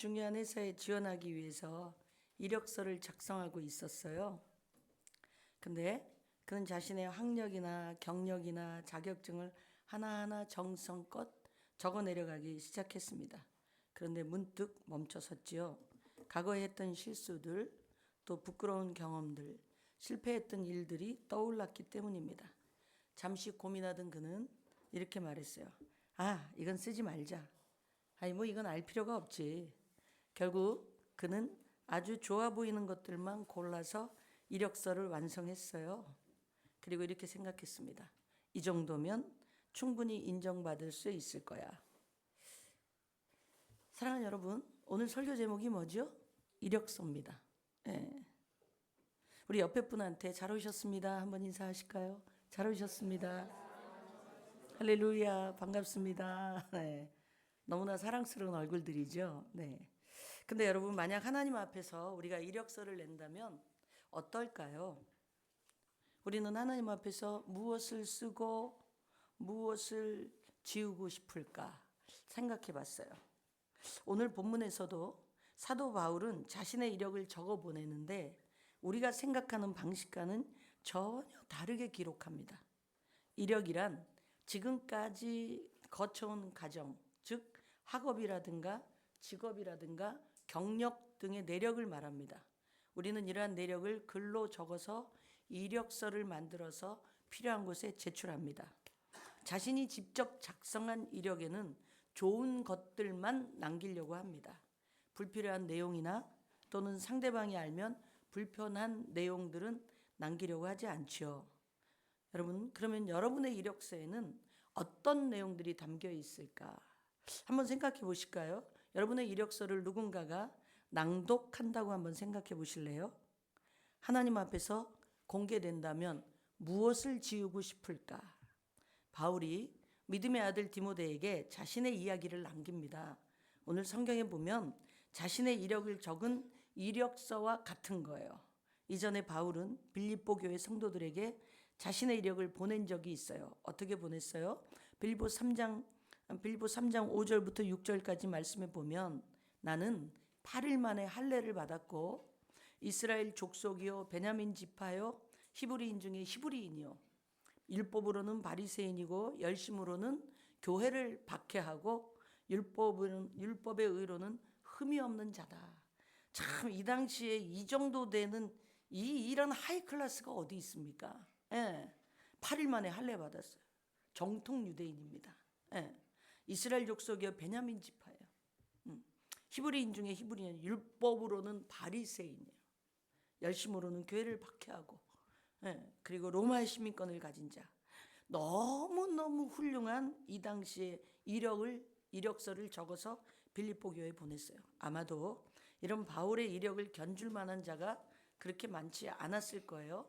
중요한 회사에 지원하기 위해서 이력서를 작성하고 있었어요. 근데 그는 자신의 학력이나 경력이나 자격증을 하나하나 정성껏 적어 내려가기 시작했습니다. 그런데 문득 멈춰섰지요. 과거에 했던 실수들, 또 부끄러운 경험들, 실패했던 일들이 떠올랐기 때문입니다. 잠시 고민하던 그는 이렇게 말했어요. 이건 쓰지 말자. 이건 알 필요가 없지. 결국 그는 아주 좋아 보이는 것들만 골라서 이력서를 완성했어요. 그리고 이렇게 생각했습니다. 이 정도면 충분히 인정받을 수 있을 거야. 사랑하는 여러분, 오늘 설교 제목이 뭐죠? 이력서입니다. 예. 우리 옆에 분한테 잘 오셨습니다. 한번 인사하실까요? 잘 오셨습니다. 할렐루야, 반갑습니다. 네. 너무나 사랑스러운 얼굴들이죠. 네. 근데 여러분, 만약 하나님 앞에서 우리가 이력서를 낸다면 어떨까요? 우리는 하나님 앞에서 무엇을 쓰고 무엇을 지우고 싶을까 생각해 봤어요. 오늘 본문에서도 사도 바울은 자신의 이력을 적어 보내는데 우리가 생각하는 방식과는 전혀 다르게 기록합니다. 이력이란 지금까지 거쳐온 과정, 즉 학업이라든가 직업이라든가 경력 등의 내력을 말합니다. 우리는 이러한 내력을 글로 적어서 이력서를 만들어서 필요한 곳에 제출합니다. 자신이 직접 작성한 이력에는 좋은 것들만 남기려고 합니다. 불필요한 내용이나 또는 상대방이 알면 불편한 내용들은 남기려고 하지 않죠. 여러분, 그러면 여러분의 이력서에는 어떤 내용들이 담겨 있을까? 한번 생각해 보실까요? 여러분의 이력서를 누군가가 낭독한다고 한번 생각해 보실래요? 하나님 앞에서 공개된다면 무엇을 지우고 싶을까? 바울이 믿음의 아들 디모데에게 자신의 이야기를 남깁니다. 오늘 성경에 보면 자신의 이력을 적은 이력서와 같은 거예요. 이전에 바울은 빌립보 교회 성도들에게 자신의 이력을 보낸 적이 있어요. 어떻게 보냈어요? 빌립보 3장 5절부터 6절까지 말씀에 보면 나는 8일 만에 할례를 받았고 이스라엘 족속이요 베냐민 지파요 히브리인 중에 히브리인이요 율법으로는 바리새인이고 열심으로는 교회를 박해하고 율법의 의로는 흠이 없는 자다. 참 이 당시에 이 정도 되는 이런 하이 클래스가 어디 있습니까? 예. 8일 만에 할례 받았어요. 정통 유대인입니다. 예. 이스라엘 족속이요 베냐민 지파예요. 히브리인 중에 히브리인, 율법으로는 바리새인이에요. 열심으로는 교회를 박해하고, 예. 그리고 로마의 시민권을 가진 자. 너무너무 훌륭한 이 당시에 이력서를 적어서 빌립보 교회에 보냈어요. 아마도 이런 바울의 이력을 견줄 만한 자가 그렇게 많지 않았을 거예요.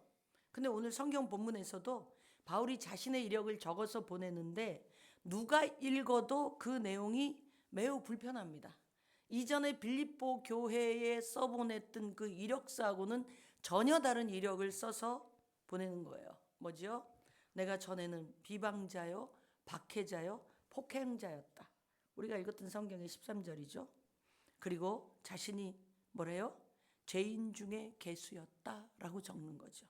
근데 오늘 성경 본문에서도 바울이 자신의 이력을 적어서 보내는데 누가 읽어도 그 내용이 매우 불편합니다. 이전에 빌립보 교회에 써보냈던 그 이력서하고는 전혀 다른 이력을 써서 보내는 거예요. 뭐지요? 내가 전에는 비방자요, 박해자요, 폭행자였다. 우리가 읽었던 성경의 13절이죠. 그리고 자신이 뭐래요? 죄인 중에 괴수였다라고 적는 거죠.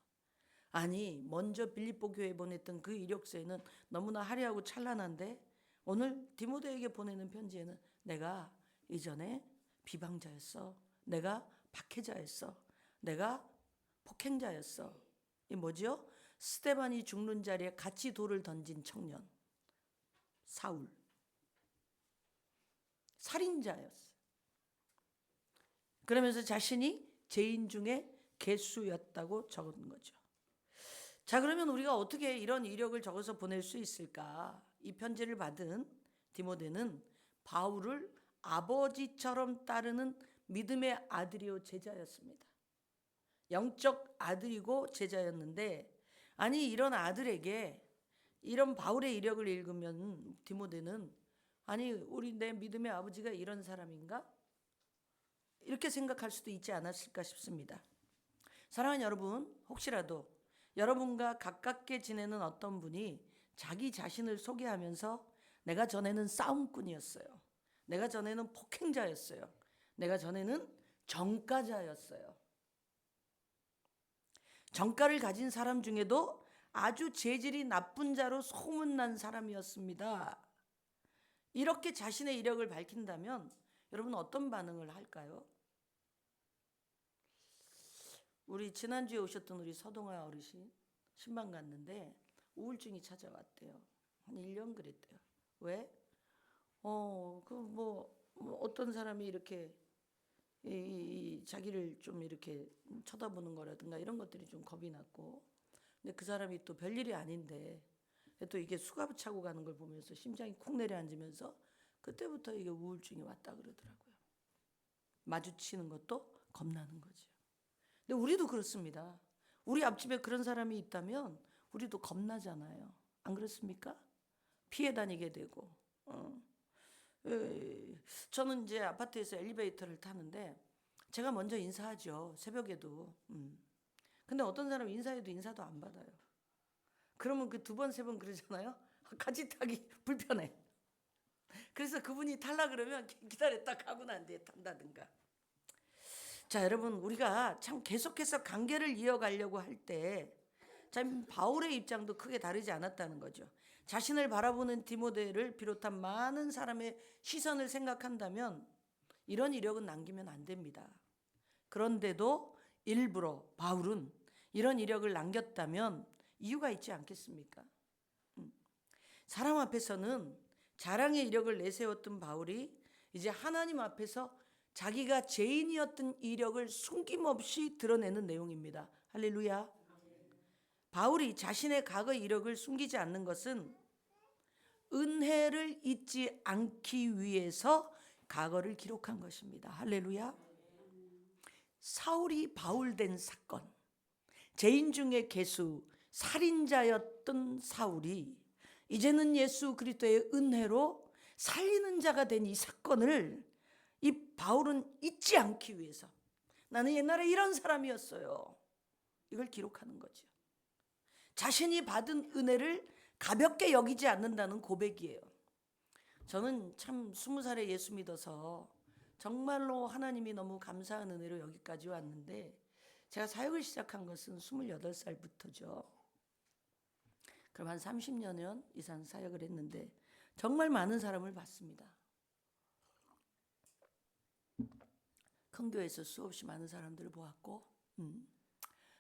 아니, 먼저 빌립보 교회에 보냈던 그 이력서에는 너무나 화려하고 찬란한데 오늘 디모데에게 보내는 편지에는 내가 이전에 비방자였어. 내가 박해자였어. 내가 폭행자였어. 이 뭐지요? 스데반이 죽는 자리에 같이 돌을 던진 청년 사울. 살인자였어. 그러면서 자신이 죄인 중에 괴수였다고 적은 거죠. 자, 그러면 우리가 어떻게 이런 이력을 적어서 보낼 수 있을까? 이 편지를 받은 디모데는 바울을 아버지처럼 따르는 믿음의 아들이요 제자였습니다. 영적 아들이고 제자였는데 아니 이런 아들에게 이런 바울의 이력을 읽으면 디모데는 아니 우리 내 믿음의 아버지가 이런 사람인가? 이렇게 생각할 수도 있지 않았을까 싶습니다. 사랑하는 여러분, 혹시라도 여러분과 가깝게 지내는 어떤 분이 자기 자신을 소개하면서 내가 전에는 싸움꾼이었어요. 내가 전에는 폭행자였어요. 내가 전에는 정가자였어요. 정가를 가진 사람 중에도 아주 재질이 나쁜 자로 소문난 사람이었습니다. 이렇게 자신의 이력을 밝힌다면 여러분 어떤 반응을 할까요? 우리 지난주에 오셨던 우리 서동아 어르신 신방 갔는데 우울증이 찾아왔대요. 한 1년 그랬대요. 왜? 어떤 사람이 이렇게 자기를 좀 이렇게 쳐다보는 거라든가 이런 것들이 좀 겁이 났고, 근데 그 사람이 또 별일이 아닌데 또 이게 수갑 차고 가는 걸 보면서 심장이 쿵 내려앉으면서 그때부터 이게 우울증이 왔다 그러더라고요. 마주치는 것도 겁나는 거죠. 근데 우리도 그렇습니다. 우리 앞집에 그런 사람이 있다면 우리도 겁나잖아요. 안 그렇습니까? 피해 다니게 되고. 저는 이제 아파트에서 엘리베이터를 타는데 제가 먼저 인사하죠. 새벽에도. 근데 어떤 사람은 인사해도 인사도 안 받아요. 그러면 그 2번, 3번 그러잖아요. 같이 타기 불편해. 그래서 그분이 탈라 그러면 기다렸다 가고 난 뒤에 탄다든가. 자, 여러분, 우리가 참 계속해서 관계를 이어가려고 할 때 참 바울의 입장도 크게 다르지 않았다는 거죠. 자신을 바라보는 디모데를 비롯한 많은 사람의 시선을 생각한다면 이런 이력은 남기면 안 됩니다. 그런데도 일부러 바울은 이런 이력을 남겼다면 이유가 있지 않겠습니까? 사람 앞에서는 자랑의 이력을 내세웠던 바울이 이제 하나님 앞에서 자기가 죄인이었던 이력을 숨김없이 드러내는 내용입니다. 할렐루야. 바울이 자신의 과거 이력을 숨기지 않는 것은 은혜를 잊지 않기 위해서 과거를 기록한 것입니다. 할렐루야. 사울이 바울 된 사건, 죄인 중에 괴수, 살인자였던 사울이 이제는 예수 그리스도의 은혜로 살리는 자가 된 이 사건을 이 바울은 잊지 않기 위해서, 나는 옛날에 이런 사람이었어요, 이걸 기록하는 거죠. 자신이 받은 은혜를 가볍게 여기지 않는다는 고백이에요. 저는 참 20살에 예수 믿어서 정말로 하나님이 너무 감사한 은혜로 여기까지 왔는데, 제가 사역을 시작한 것은 28살부터죠. 그럼 한 30년 이상 사역을 했는데 정말 많은 사람을 봤습니다. 큰 교회에서 수없이 많은 사람들을 보았고,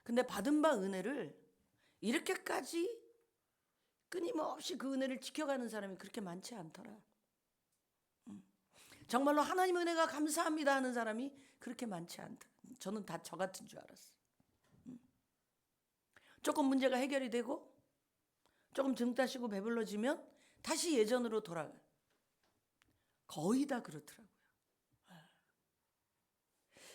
근데 받은 바 은혜를 이렇게까지 끊임없이 그 은혜를 지켜가는 사람이 그렇게 많지 않더라. 정말로 하나님 은혜가 감사합니다 하는 사람이 그렇게 많지 않다. 저는 다 저 같은 줄 알았어요. 조금 문제가 해결이 되고 조금 등 따시고 배불러지면 다시 예전으로 돌아가. 거의 다 그렇더라고요.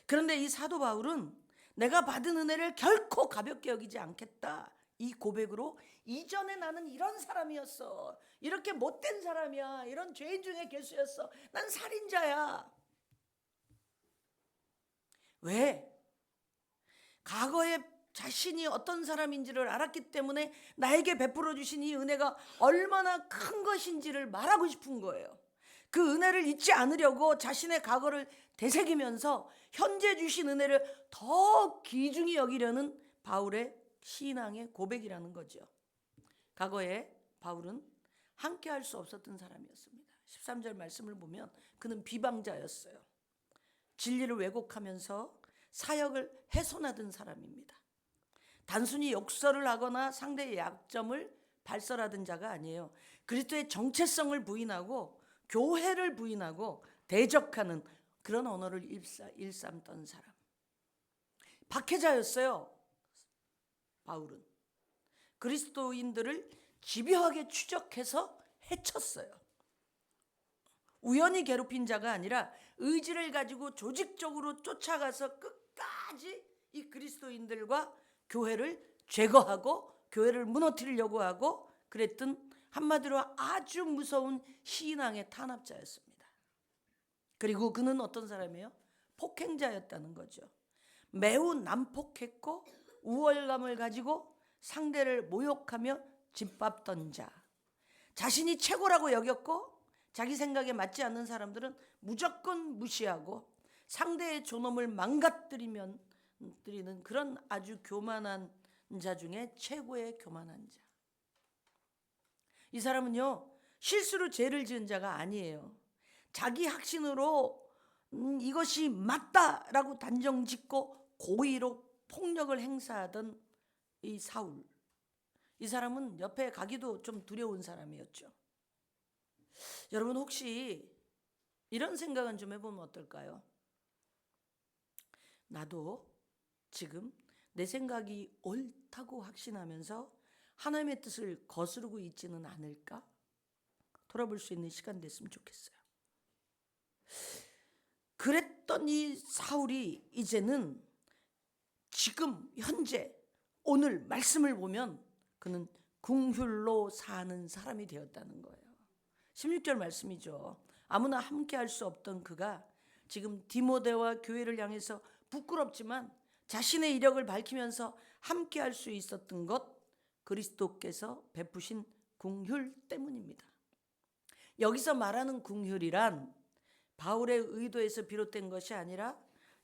그런데 이 사도 바울은 내가 받은 은혜를 결코 가볍게 여기지 않겠다, 이 고백으로 이전에 나는 이런 사람이었어, 이렇게 못된 사람이야, 이런 죄인 중에 괴수였어, 난 살인자야. 왜? 과거에 자신이 어떤 사람인지를 알았기 때문에 나에게 베풀어 주신 이 은혜가 얼마나 큰 것인지를 말하고 싶은 거예요. 그 은혜를 잊지 않으려고 자신의 과거를 되새기면서 현재 주신 은혜를 더 귀중히 여기려는 바울의 신앙의 고백이라는 거죠. 과거에 바울은 함께 할 수 없었던 사람이었습니다. 13절 말씀을 보면 그는 비방자였어요. 진리를 왜곡하면서 사역을 훼손하던 사람입니다. 단순히 욕설을 하거나 상대의 약점을 발설하던 자가 아니에요. 그리스도의 정체성을 부인하고 교회를 부인하고 대적하는 그런 언어를 일삼던 사람, 박해자였어요. 바울은 그리스도인들을 집요하게 추적해서 해쳤어요. 우연히 괴롭힌 자가 아니라 의지를 가지고 조직적으로 쫓아가서 끝까지 이 그리스도인들과 교회를 제거하고 교회를 무너뜨리려고 하고 그랬던, 한마디로 아주 무서운 신앙의 탄압자였습니다. 그리고 그는 어떤 사람이에요? 폭행자였다는 거죠. 매우 난폭했고 우월감을 가지고 상대를 모욕하며 짓밟던 자, 자신이 최고라고 여겼고 자기 생각에 맞지 않는 사람들은 무조건 무시하고 상대의 존엄을 망가뜨리는 그런 아주 교만한 자 중에 최고의 교만한 자. 이 사람은요, 실수로 죄를 지은 자가 아니에요. 자기 확신으로 이것이 맞다라고 단정짓고 고의로 폭력을 행사하던 이 사울. 이 사람은 옆에 가기도 좀 두려운 사람이었죠. 여러분 혹시 이런 생각은 좀 해보면 어떨까요? 나도 지금 내 생각이 옳다고 확신하면서 하나님의 뜻을 거스르고 있지는 않을까? 돌아볼 수 있는 시간 됐으면 좋겠어요. 그랬던 이 사울이 이제는 지금 현재 오늘 말씀을 보면 그는 긍휼로 사는 사람이 되었다는 거예요. 16절 말씀이죠. 아무나 함께 할 수 없던 그가 지금 디모데와 교회를 향해서 부끄럽지만 자신의 이력을 밝히면서 함께 할 수 있었던 것, 그리스도께서 베푸신 긍휼 때문입니다. 여기서 말하는 긍휼이란 바울의 의도에서 비롯된 것이 아니라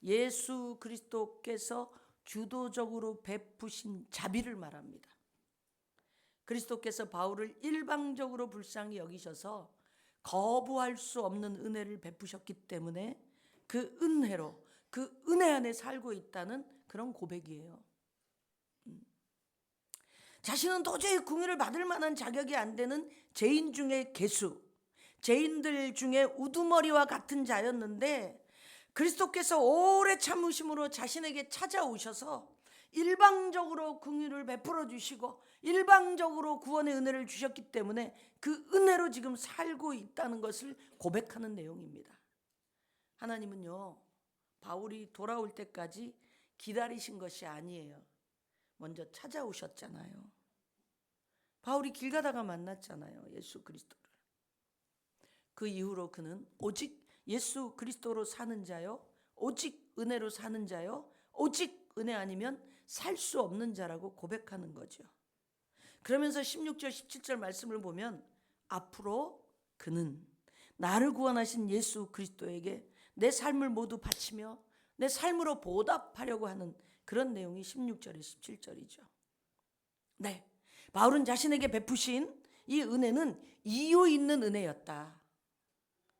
예수 그리스도께서 주도적으로 베푸신 자비를 말합니다. 그리스도께서 바울을 일방적으로 불쌍히 여기셔서 거부할 수 없는 은혜를 베푸셨기 때문에 그 은혜로, 그 은혜 안에 살고 있다는 그런 고백이에요. 자신은 도저히 긍휼을 받을 만한 자격이 안 되는 죄인 중에 괴수, 죄인들 중에 우두머리와 같은 자였는데 그리스도께서 오래 참으심으로 자신에게 찾아오셔서 일방적으로 긍휼을 베풀어 주시고 일방적으로 구원의 은혜를 주셨기 때문에 그 은혜로 지금 살고 있다는 것을 고백하는 내용입니다. 하나님은요, 바울이 돌아올 때까지 기다리신 것이 아니에요. 먼저 찾아오셨잖아요. 바울이 길 가다가 만났잖아요, 예수 그리스도를. 그 이후로 그는 오직 예수 그리스도로 사는 자요, 오직 은혜로 사는 자요, 오직 은혜 아니면 살 수 없는 자라고 고백하는 거죠. 그러면서 16절 17절 말씀을 보면 앞으로 그는 나를 구원하신 예수 그리스도에게 내 삶을 모두 바치며 내 삶으로 보답하려고 하는 그런 내용이 16절에 17절이죠. 네, 바울은 자신에게 베푸신 이 은혜는 이유 있는 은혜였다.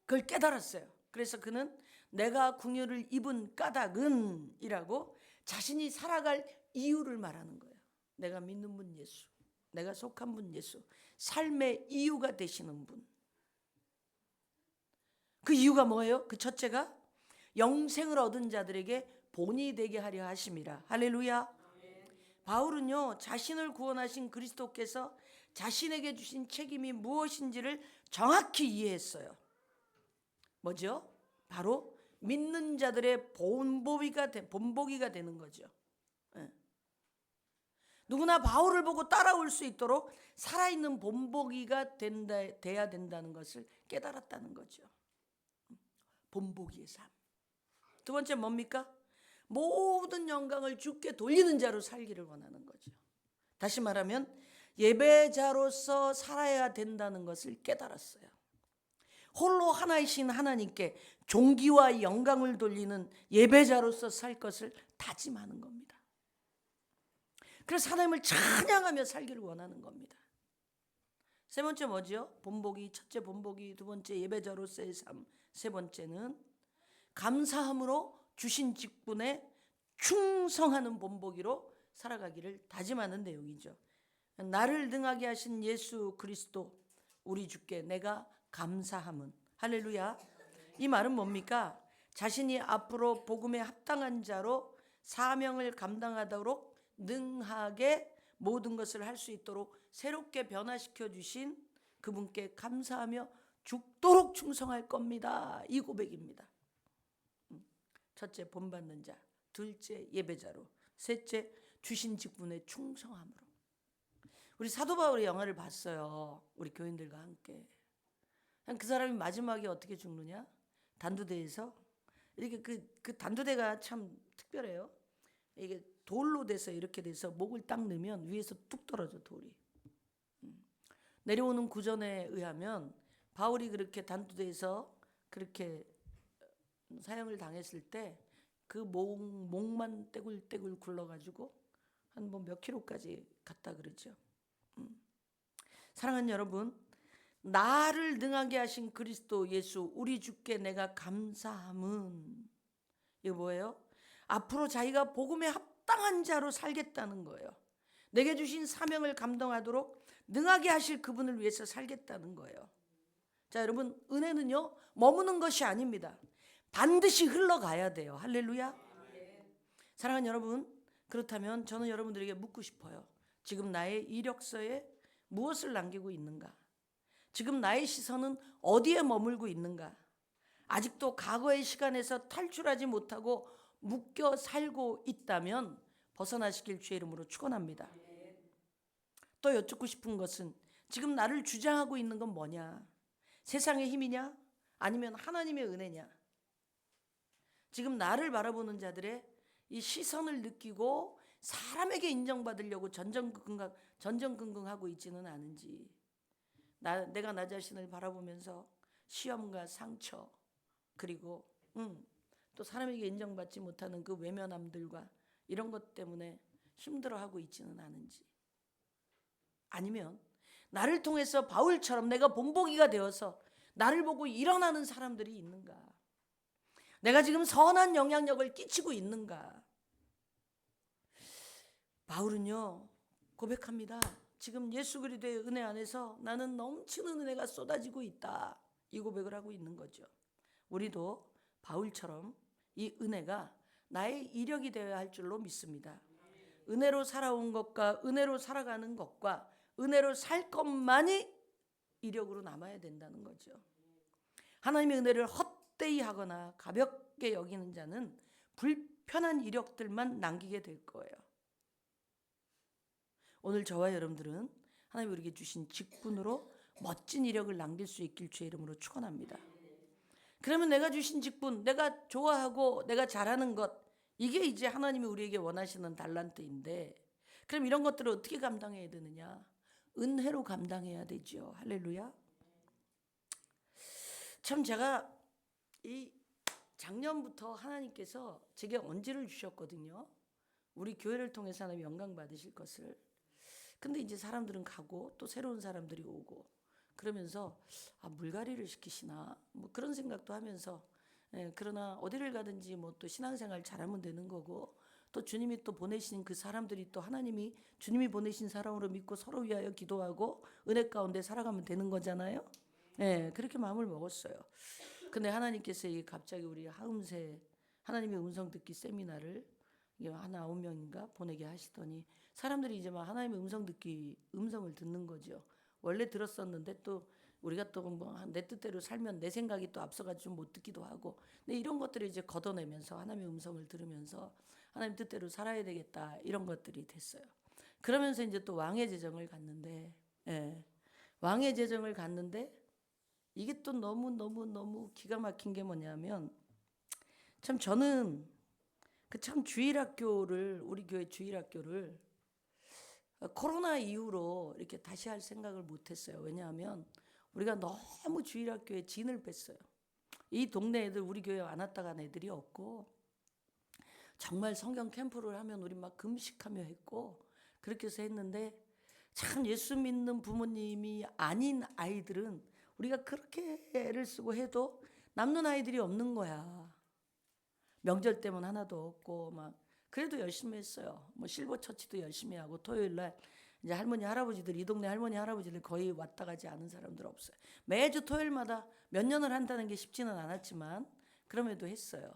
그걸 깨달았어요. 그래서 그는 내가 긍휼을 입은 까닭은 이라고 자신이 살아갈 이유를 말하는 거예요. 내가 믿는 분 예수, 내가 속한 분 예수, 삶의 이유가 되시는 분. 그 이유가 뭐예요? 그 첫째가 영생을 얻은 자들에게 본이 되게 하려 하심이라. 할렐루야. 바울은요, 자신을 구원하신 그리스도께서 자신에게 주신 책임이 무엇인지를 정확히 이해했어요. 뭐죠? 바로 믿는 자들의 본보기가 되는 거죠. 누구나 바울을 보고 따라올 수 있도록 살아있는 본보기가 돼야 된다는 것을 깨달았다는 거죠. 본보기의 삶. 두 번째 뭡니까? 모든 영광을 주께 돌리는 자로 살기를 원하는 거죠. 다시 말하면 예배자로서 살아야 된다는 것을 깨달았어요. 홀로 하나이신 하나님께 존귀와 영광을 돌리는 예배자로서 살 것을 다짐하는 겁니다. 그래서 하나님을 찬양하며 살기를 원하는 겁니다. 세 번째 뭐죠? 본보기, 첫째 본보기, 두 번째 예배자로서의 삶, 세 번째는 감사함으로 주신 직분에 충성하는 본보기로 살아가기를 다짐하는 내용이죠. 나를 능하게 하신 예수 그리스도 우리 주께 내가 감사함은. 할렐루야. 이 말은 뭡니까? 자신이 앞으로 복음에 합당한 자로 사명을 감당하도록 능하게 모든 것을 할 수 있도록 새롭게 변화시켜 주신 그분께 감사하며 죽도록 충성할 겁니다. 이 고백입니다. 첫째 본받는 자, 둘째 예배자로, 셋째 주신 직분에 충성함으로. 우리 사도 바울의 영화를 봤어요. 우리 교인들과 함께. 그 사람이 마지막에 어떻게 죽느냐? 단두대에서 이렇게 그 단두대가 참 특별해요. 이게 돌로 돼서 이렇게 돼서 목을 딱 넣으면 위에서 뚝 떨어져 돌이. 내려오는 구전에 의하면 바울이 그렇게 단두대에서 그렇게 사형을 당했을 때 그 목만 떼굴떼굴 굴러가지고 한 뭐 몇 킬로까지 갔다 그러죠. 사랑하는 여러분, 나를 능하게 하신 그리스도 예수 우리 주께 내가 감사함은 이거 뭐예요? 앞으로 자기가 복음에 합당한 자로 살겠다는 거예요. 내게 주신 사명을 감당하도록 능하게 하실 그분을 위해서 살겠다는 거예요. 자, 여러분, 은혜는요 머무는 것이 아닙니다. 반드시 흘러가야 돼요. 할렐루야. 사랑하는 여러분, 그렇다면 저는 여러분들에게 묻고 싶어요. 지금 나의 이력서에 무엇을 남기고 있는가? 지금 나의 시선은 어디에 머물고 있는가? 아직도 과거의 시간에서 탈출하지 못하고 묶여 살고 있다면 벗어나시길 주의 이름으로 축원합니다. 또 여쭙고 싶은 것은 지금 나를 주장하고 있는 건 뭐냐? 세상의 힘이냐? 아니면 하나님의 은혜냐? 지금 나를 바라보는 자들의 이 시선을 느끼고 사람에게 인정받으려고 전전긍긍하고 있지는 않은지, 내가 나 자신을 바라보면서 시험과 상처, 그리고 또 사람에게 인정받지 못하는 그 외면함들과 이런 것 때문에 힘들어하고 있지는 않은지, 아니면 나를 통해서 바울처럼 내가 본보기가 되어서 나를 보고 일어나는 사람들이 있는가? 내가 지금 선한 영향력을 끼치고 있는가? 바울은요 고백합니다. 지금 예수 그리스도의 은혜 안에서 나는 넘치는 은혜가 쏟아지고 있다, 이 고백을 하고 있는 거죠. 우리도 바울처럼 이 은혜가 나의 이력이 되어야 할 줄로 믿습니다. 은혜로 살아온 것과 은혜로 살아가는 것과 은혜로 살 것만이 이력으로 남아야 된다는 거죠. 하나님의 은혜를 헛되이 하거나 가볍게 여기는 자는 불편한 이력들만 남기게 될 거예요. 오늘 저와 여러분들은 하나님이 우리에게 주신 직분으로 멋진 이력을 남길 수 있길 주의 이름으로 축원합니다. 그러면 내가 주신 직분, 내가 좋아하고 내가 잘하는 것, 이게 이제 하나님이 우리에게 원하시는 달란트인데, 그럼 이런 것들을 어떻게 감당해야 되느냐? 은혜로 감당해야 되죠. 할렐루야. 참 제가 이 작년부터 하나님께서 제게 언지를 주셨거든요. 우리 교회를 통해서 하나님 영광 받으실 것을. 근데 이제 사람들은 가고 또 새로운 사람들이 오고 그러면서 물갈이를 시키시나 뭐 그런 생각도 하면서, 그러나 어디를 가든지 뭐 또 신앙생활 잘하면 되는 거고, 또 주님이 또 보내신 그 사람들이 또 하나님이 주님이 보내신 사람으로 믿고 서로 위하여 기도하고 은혜 가운데 살아가면 되는 거잖아요. 그렇게 마음을 먹었어요. 근데 하나님께서 갑자기 우리 하음새 하나님의 음성 듣기 세미나를 한 9명인가 보내게 하시더니 사람들이 이제 막 하나님의 음성을 듣는 거죠. 원래 들었었는데 또 우리가 또 뭐 내 뜻대로 살면 내 생각이 또 앞서가지고 좀 못 듣기도 하고, 근데 이런 것들을 이제 걷어내면서 하나님의 음성을 들으면서 하나님 뜻대로 살아야 되겠다, 이런 것들이 됐어요. 그러면서 이제 또 왕의 제정을 갔는데, 왕의 제정을 갔는데 이게 또 너무 기가 막힌 게 뭐냐면, 참 저는 그 참 주일학교를, 우리 교회 주일학교를 코로나 이후로 이렇게 다시 할 생각을 못했어요. 왜냐하면 우리가 너무 주일학교에 진을 뺐어요. 이 동네 애들 우리 교회 안 왔다 간 애들이 없고, 정말 성경 캠프를 하면 우리 막 금식하며 했고, 그렇게 해서 했는데 참 예수 믿는 부모님이 아닌 아이들은 우리가 그렇게 애를 쓰고 해도 남는 아이들이 없는 거야. 명절 때면 하나도 없고 막 그래도 열심히 했어요. 뭐 실버 처치도 열심히 하고, 토요일 날 이제 할머니 할아버지들, 이 동네 할머니 할아버지들 거의 왔다 가지 않은 사람들 없어요. 매주 토요일마다 몇 년을 한다는 게 쉽지는 않았지만 그럼에도 했어요.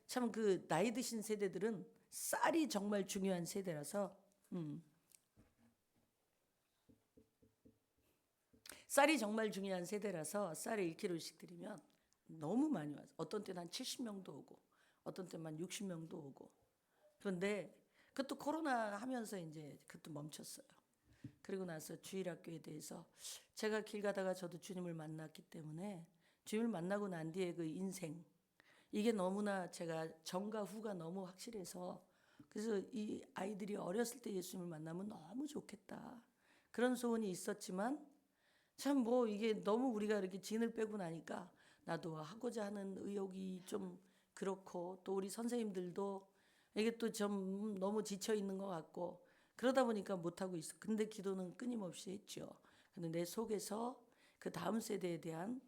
참 그 나이 드신 세대들은 쌀이 정말 중요한 세대라서, 쌀이 정말 중요한 세대라서 쌀을 1kg씩 드리면 너무 많이 와서 어떤 때는 한 70명도 오고 어떤 때는 한 60명도 오고. 그런데 그것도 코로나 하면서 이제 그것도 멈췄어요. 그리고 나서 주일학교에 대해서 제가 길 가다가 저도 주님을 만났기 때문에 주님을 만나고 난 뒤에 그 인생, 이게 너무나 제가 전과 후가 너무 확실해서, 그래서 이 아이들이 어렸을 때 예수님을 만나면 너무 좋겠다, 그런 소원이 있었지만 참 뭐 이게 너무 우리가 이렇게 진을 빼고 나니까 나도 하고자 하는 의욕이 좀 그렇고 또 우리 선생님들도 이게 또 좀 너무 지쳐 있는 것 같고 그러다 보니까 못 하고 있어. 근데 기도는 끊임없이 했죠. 근데 내 속에서 그 다음 세대에 대한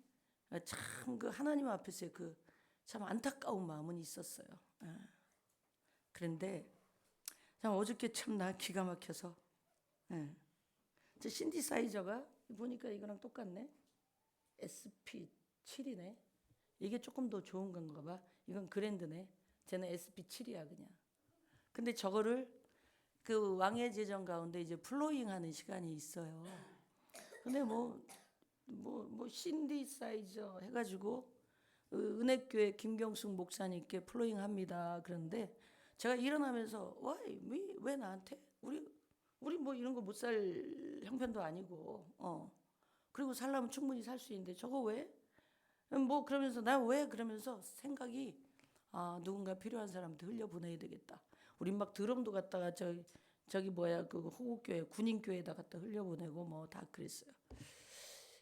참 그 하나님 앞에서의 그 참 안타까운 마음은 있었어요. 그런데 참 어저께 참 나 기가 막혀서 저 신디사이저가 보니까 이거랑 똑같네. SP7이네. 이게 조금 더 좋은 건가 봐. 이건 그랜드네. 쟤는 SP7이야 그냥. 근데 저거를 그 왕의 제전 가운데 이제 플로잉 하는 시간이 있어요. 근데 신디사이저 해가지고 은혜교회 김경숙 목사님께 플로잉 합니다. 그런데 제가 일어나면서 왜 나한테? 우리 뭐 이런 거 못 살 형편도 아니고 그리고 살려면 충분히 살 수 있는데 저거 왜? 그러면서 나 왜? 그러면서 생각이 누군가 필요한 사람한테 흘려보내야 되겠다. 우린 막 드럼도 갖다가 저기 그 호국교회 군인교회에다 갖다 흘려보내고 뭐 다 그랬어요.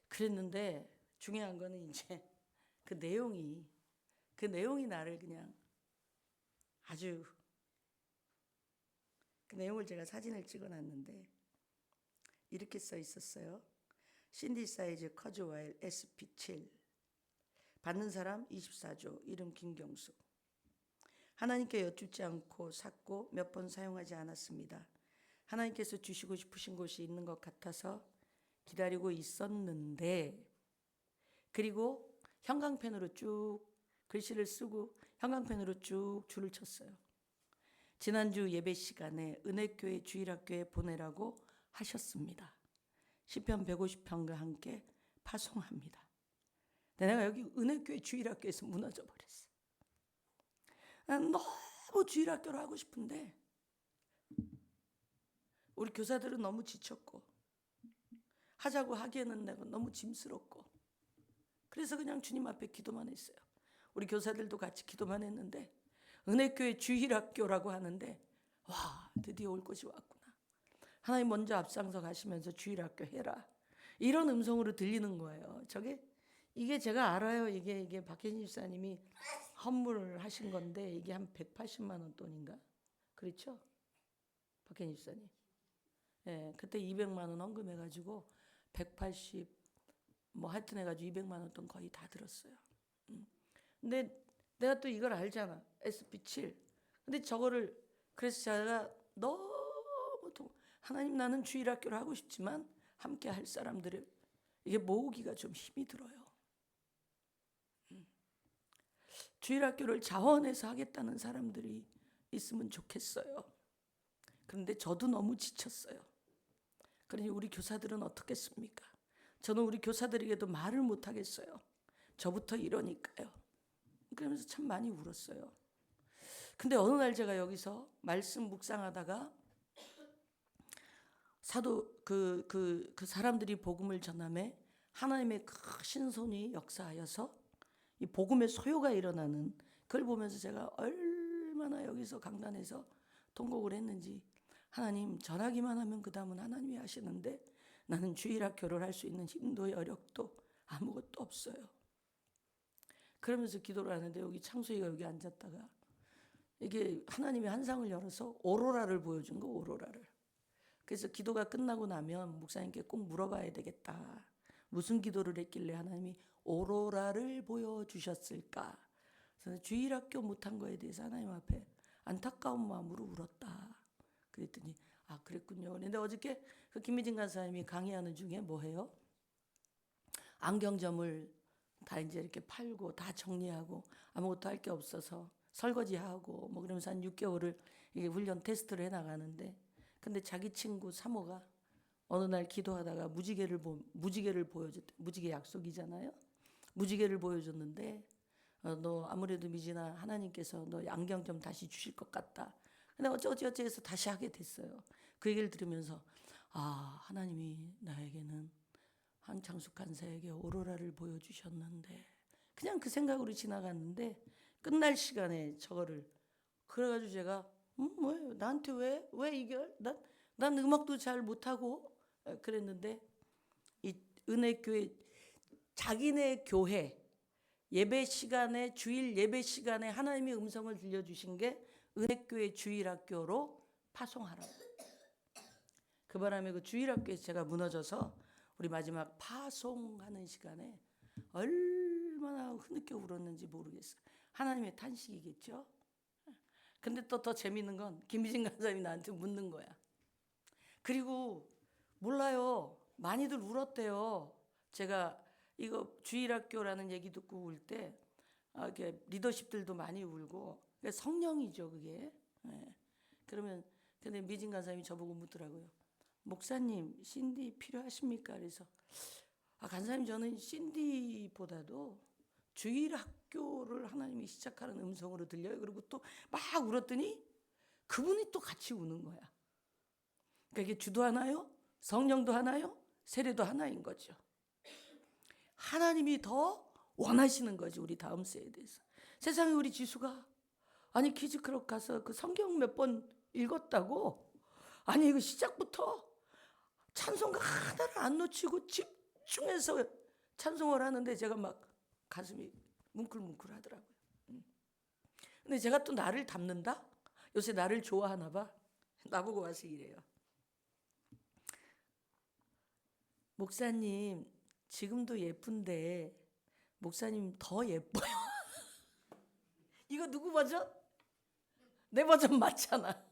그랬는데 중요한 거는 이제 그 내용이 나를 그냥 아주 그 내용을 제가 사진을 찍어놨는데 이렇게 써 있었어요. 신디 사이즈 커즈와일 SP7 받는 사람 24조 이름 김경숙. 하나님께 여쭙지 않고 샀고 몇 번 사용하지 않았습니다. 하나님께서 주시고 싶으신 곳이 있는 것 같아서 기다리고 있었는데 그리고 형광펜으로 쭉 글씨를 쓰고 형광펜으로 쭉 줄을 쳤어요. 지난주 예배 시간에 은혜교회 주일학교에 보내라고 하셨습니다. 시편 150편과 함께 파송합니다. 내가 여기 은혜교회 주일학교에서 무너져 버렸어. 난 너무 주일학교를 하고 싶은데 우리 교사들은 너무 지쳤고 하자고 하기에는 내가 너무 짐스럽고 그래서 그냥 주님 앞에 기도만 했어요. 우리 교사들도 같이 기도만 했는데 은혜교회 주일학교라고 하는데 드디어 올 것이 왔구나. 하나님 먼저 앞장서 가시면서 주일학교 해라. 이런 음성으로 들리는 거예요. 이게 제가 알아요. 이게 박혜진 집사님이 헌물을 하신 건데 이게 한 180만 원 돈인가? 그렇죠? 박혜진 집사님. 그때 200만 원 헌금해가지고 180 하여튼 해가지고 200만 원 돈 거의 다 들었어요. 근데 내가 또 이걸 알잖아. SP7. 근데 저거를 그래서 제가 너무 하나님 나는 주일학교를 하고 싶지만 함께 할 사람들을 이게 모으기가 좀 힘이 들어요. 주일학교를 자원해서 하겠다는 사람들이 있으면 좋겠어요. 그런데 저도 너무 지쳤어요. 그러니 우리 교사들은 어떻겠습니까? 저는 우리 교사들에게도 말을 못 하겠어요. 저부터 이러니까요. 그러면서 참 많이 울었어요. 근데 어느 날 제가 여기서 말씀 묵상하다가 사도 그 사람들이 복음을 전함에 하나님의 크신 손이 역사하여서 이 복음의 소요가 일어나는 그걸 보면서 제가 얼마나 여기서 강단에서 통곡을 했는지 하나님 전하기만 하면 그 다음은 하나님이 하시는데 나는 주일학교를 할 수 있는 힘도 여력도 아무것도 없어요. 그러면서 기도를 하는데 여기 창수이가 여기 앉았다가 이게 하나님의 한상을 열어서 오로라를 보여준 거 오로라를. 그래서 기도가 끝나고 나면 목사님께 꼭 물어봐야 되겠다. 무슨 기도를 했길래 하나님이 오로라를 보여주셨을까? 그래서 주일학교 못한 거에 대해서 하나님 앞에 안타까운 마음으로 울었다. 그랬더니 그랬군요. 그런데 어저께 그 김미진 간사님이 강의하는 중에 뭐 해요? 안경점을 다 이제 이렇게 팔고 다 정리하고 아무것도 할 게 없어서 설거지하고 그러면서 한 6개월을 이게 훈련 테스트를 해나가는데 근데 자기 친구 사모가 어느 날 기도하다가 무지개를 보여줬대. 무지개 약속이잖아요. 무지개를 보여줬는데 너 아무래도 미진아 하나님께서 너 안경 좀 다시 주실 것 같다. 근데 어찌 해서 다시 하게 됐어요. 그 얘기를 들으면서 하나님이 나에게는 한창숙 간사에게 오로라를 보여주셨는데 그냥 그 생각으로 지나갔는데 끝날 시간에 저거를 그래가지고 제가 뭐예요? 나한테 왜 이걸? 난 음악도 잘 못하고 그랬는데 이 은혜교회 자기네 교회 예배 시간에, 주일 예배 시간에 하나님의 음성을 들려주신 게 은혜교회 주일학교로 파송하라고. 그 바람에 그 주일학교에서 제가 무너져서 우리 마지막 파송하는 시간에 얼마나 흐느껴 울었는지 모르겠어요. 하나님의 탄식이겠죠. 근데 또 더 재밌는 건 김미진 간사님이 나한테 묻는 거야. 그리고 몰라요, 많이들 울었대요. 제가 이거 주일학교라는 얘기 듣고 울 때 이렇게 리더십들도 많이 울고, 성령이죠 그게. 네. 그러면 근데 미진 간사님이 저보고 묻더라고요. 목사님 신디 필요하십니까? 그래서 간사님 저는 신디보다도 주일학교를 하나님이 시작하는 음성으로 들려요. 그리고 또 막 울었더니 그분이 또 같이 우는 거야. 그러니까 이게 주도 하나요? 성령도 하나요? 세례도 하나인 거죠. 하나님이 더 원하시는 거지, 우리 다음 세대에서. 세상에 우리 지수가 아니 키즈클럽 가서 그 성경 몇 번 읽었다고? 아니 이거 시작부터 찬송가 하나를 안 놓치고 집중해서 찬송을 하는데 제가 막 가슴이 뭉클뭉클 하더라고요. 근데 제가 또 나를 닮는다? 요새 나를 좋아하나 봐. 나보고 와서 이래요. 목사님 지금도 예쁜데 목사님 더 예뻐요. 이거 누구 버전? 내 버전 맞잖아.